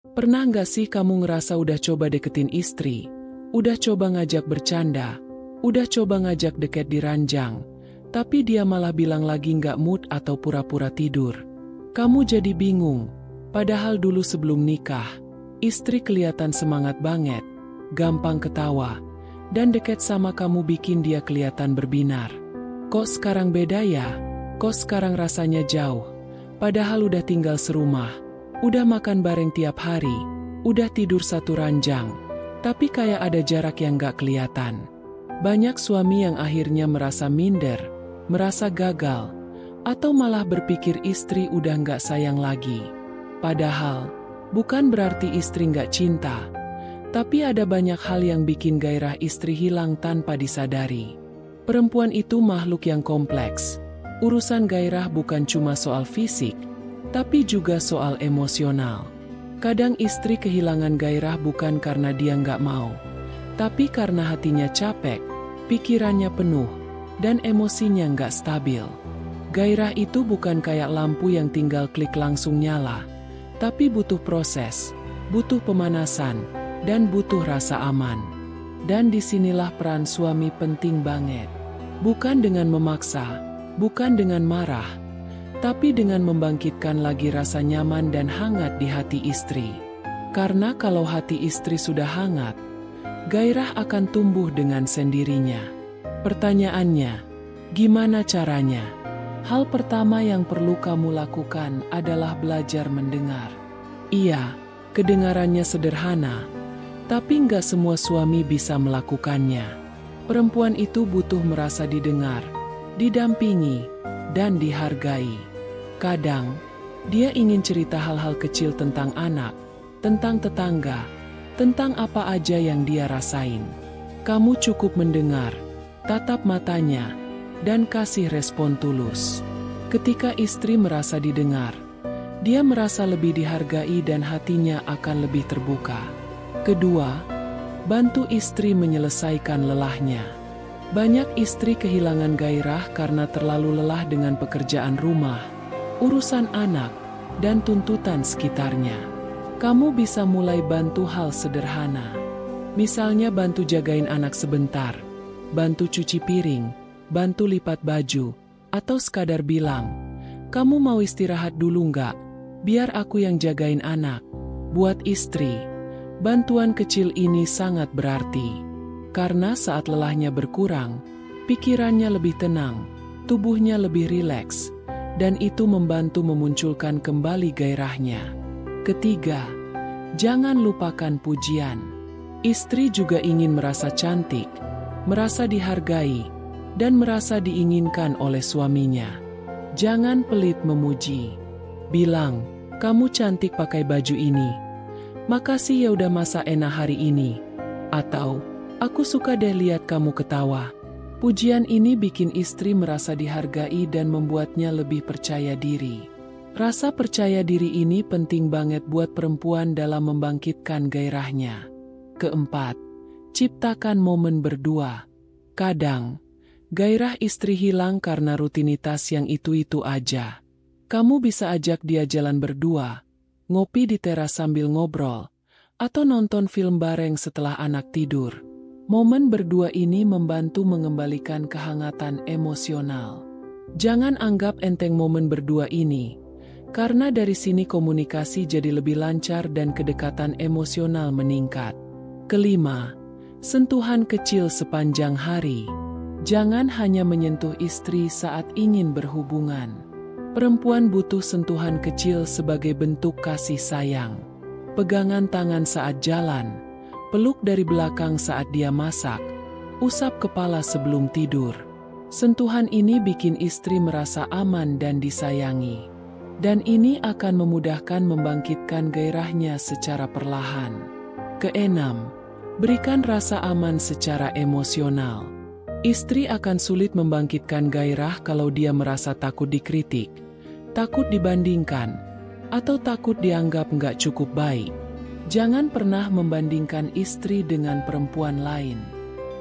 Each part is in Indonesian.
Pernah nggak sih kamu ngerasa udah coba deketin istri, udah coba ngajak bercanda, udah coba ngajak deket di ranjang, tapi dia malah bilang lagi nggak mood atau pura-pura tidur. Kamu jadi bingung, padahal dulu sebelum nikah, istri kelihatan semangat banget, gampang ketawa, dan deket sama kamu bikin dia kelihatan berbinar. Kok sekarang beda ya? Kok sekarang rasanya jauh? Padahal udah tinggal serumah. Udah makan bareng tiap hari, udah tidur satu ranjang, tapi kayak ada jarak yang gak kelihatan. Banyak suami yang akhirnya merasa minder, merasa gagal, atau malah berpikir istri udah gak sayang lagi. Padahal, bukan berarti istri gak cinta, tapi ada banyak hal yang bikin gairah istri hilang tanpa disadari. Perempuan itu makhluk yang kompleks. Urusan gairah bukan cuma soal fisik, tapi juga soal emosional. Kadang istri kehilangan gairah bukan karena dia nggak mau, tapi karena hatinya capek, pikirannya penuh, dan emosinya nggak stabil. Gairah itu bukan kayak lampu yang tinggal klik langsung nyala, tapi butuh proses, butuh pemanasan, dan butuh rasa aman. Dan disinilah peran suami penting banget. Bukan dengan memaksa, bukan dengan marah, tapi dengan membangkitkan lagi rasa nyaman dan hangat di hati istri. Karena kalau hati istri sudah hangat, gairah akan tumbuh dengan sendirinya. Pertanyaannya, gimana caranya? Hal pertama yang perlu kamu lakukan adalah belajar mendengar. Iya, kedengarannya sederhana, tapi nggak semua suami bisa melakukannya. Perempuan itu butuh merasa didengar, didampingi, dan dihargai. Kadang, dia ingin cerita hal-hal kecil tentang anak, tentang tetangga, tentang apa aja yang dia rasain. Kamu cukup mendengar, tatap matanya, dan kasih respon tulus. Ketika istri merasa didengar, dia merasa lebih dihargai dan hatinya akan lebih terbuka. Kedua, bantu istri menyelesaikan lelahnya. Banyak istri kehilangan gairah karena terlalu lelah dengan pekerjaan rumah, urusan anak, dan tuntutan sekitarnya. Kamu bisa mulai bantu hal sederhana. Misalnya bantu jagain anak sebentar, bantu cuci piring, bantu lipat baju, atau sekadar bilang, "Kamu mau istirahat dulu nggak? Biar aku yang jagain anak." Buat istri, bantuan kecil ini sangat berarti. Karena saat lelahnya berkurang, pikirannya lebih tenang, tubuhnya lebih rileks, dan itu membantu memunculkan kembali gairahnya. Ketiga, jangan lupakan pujian. Istri juga ingin merasa cantik, merasa dihargai, dan merasa diinginkan oleh suaminya. Jangan pelit memuji. Bilang, "Kamu cantik pakai baju ini. Makasih ya udah masak enak hari ini." Atau, "Aku suka deh lihat kamu ketawa." Pujian ini bikin istri merasa dihargai dan membuatnya lebih percaya diri. Rasa percaya diri ini penting banget buat perempuan dalam membangkitkan gairahnya. Keempat, ciptakan momen berdua. Kadang, gairah istri hilang karena rutinitas yang itu-itu aja. Kamu bisa ajak dia jalan berdua, ngopi di teras sambil ngobrol, atau nonton film bareng setelah anak tidur. Momen berdua ini membantu mengembalikan kehangatan emosional. Jangan anggap enteng momen berdua ini, karena dari sini komunikasi jadi lebih lancar dan kedekatan emosional meningkat. Kelima, sentuhan kecil sepanjang hari. Jangan hanya menyentuh istri saat ingin berhubungan. Perempuan butuh sentuhan kecil sebagai bentuk kasih sayang. Pegangan tangan saat jalan, peluk dari belakang saat dia masak, usap kepala sebelum tidur. Sentuhan ini bikin istri merasa aman dan disayangi. Dan ini akan memudahkan membangkitkan gairahnya secara perlahan. Keenam, berikan rasa aman secara emosional. Istri akan sulit membangkitkan gairah kalau dia merasa takut dikritik, takut dibandingkan, atau takut dianggap nggak cukup baik. Jangan pernah membandingkan istri dengan perempuan lain.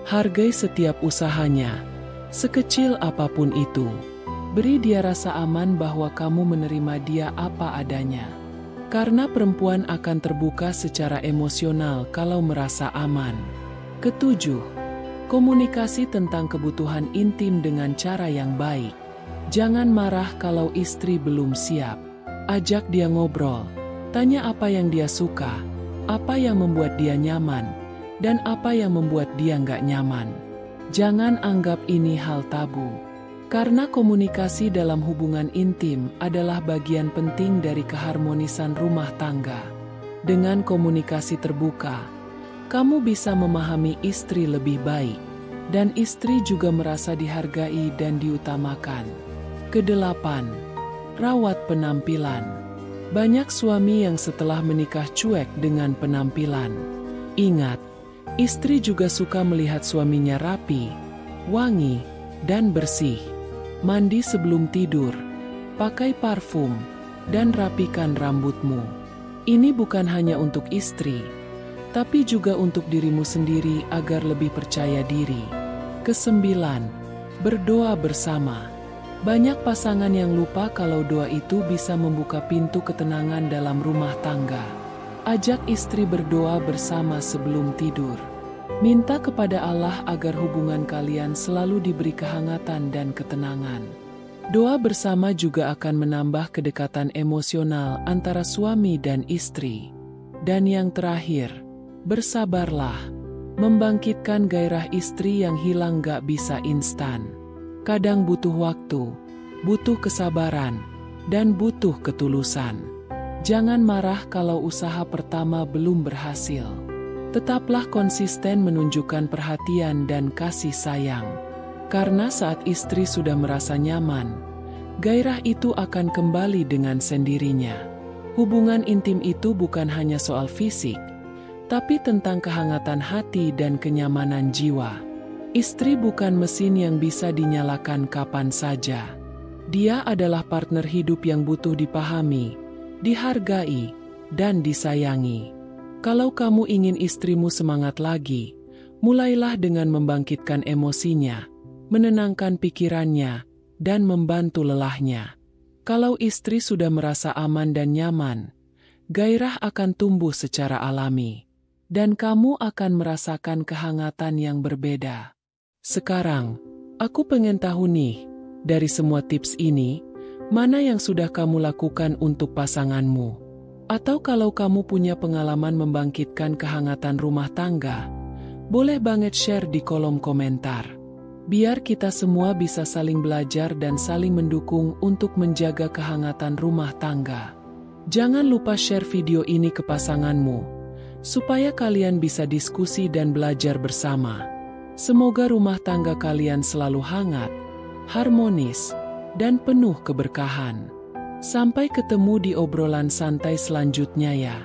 Hargai setiap usahanya, sekecil apapun itu. Beri dia rasa aman bahwa kamu menerima dia apa adanya. Karena perempuan akan terbuka secara emosional kalau merasa aman. Ketujuh, komunikasi tentang kebutuhan intim dengan cara yang baik. Jangan marah kalau istri belum siap. Ajak dia ngobrol. Tanya apa yang dia suka, apa yang membuat dia nyaman, dan apa yang membuat dia nggak nyaman. Jangan anggap ini hal tabu. Karena komunikasi dalam hubungan intim adalah bagian penting dari keharmonisan rumah tangga. Dengan komunikasi terbuka, kamu bisa memahami istri lebih baik, dan istri juga merasa dihargai dan diutamakan. Kedelapan, rawat penampilan. Banyak suami yang setelah menikah cuek dengan penampilan. Ingat, istri juga suka melihat suaminya rapi, wangi, dan bersih. Mandi sebelum tidur, pakai parfum, dan rapikan rambutmu. Ini bukan hanya untuk istri, tapi juga untuk dirimu sendiri agar lebih percaya diri. Kesembilan, berdoa bersama. Banyak pasangan yang lupa kalau doa itu bisa membuka pintu ketenangan dalam rumah tangga. Ajak istri berdoa bersama sebelum tidur. Minta kepada Allah agar hubungan kalian selalu diberi kehangatan dan ketenangan. Doa bersama juga akan menambah kedekatan emosional antara suami dan istri. Dan yang terakhir, bersabarlah. Membangkitkan gairah istri yang hilang gak bisa instan. Kadang butuh waktu, butuh kesabaran, dan butuh ketulusan. Jangan marah kalau usaha pertama belum berhasil. Tetaplah konsisten menunjukkan perhatian dan kasih sayang. Karena saat istri sudah merasa nyaman, gairah itu akan kembali dengan sendirinya. Hubungan intim itu bukan hanya soal fisik, tapi tentang kehangatan hati dan kenyamanan jiwa. Istri bukan mesin yang bisa dinyalakan kapan saja. Dia adalah partner hidup yang butuh dipahami, dihargai, dan disayangi. Kalau kamu ingin istrimu semangat lagi, mulailah dengan membangkitkan emosinya, menenangkan pikirannya, dan membantu lelahnya. Kalau istri sudah merasa aman dan nyaman, gairah akan tumbuh secara alami, dan kamu akan merasakan kehangatan yang berbeda. Sekarang, aku pengen tahu nih, dari semua tips ini, mana yang sudah kamu lakukan untuk pasanganmu? Atau kalau kamu punya pengalaman membangkitkan kehangatan rumah tangga, boleh banget share di kolom komentar. Biar kita semua bisa saling belajar dan saling mendukung untuk menjaga kehangatan rumah tangga. Jangan lupa share video ini ke pasanganmu, supaya kalian bisa diskusi dan belajar bersama. Semoga rumah tangga kalian selalu hangat, harmonis, dan penuh keberkahan. Sampai ketemu di obrolan santai selanjutnya ya.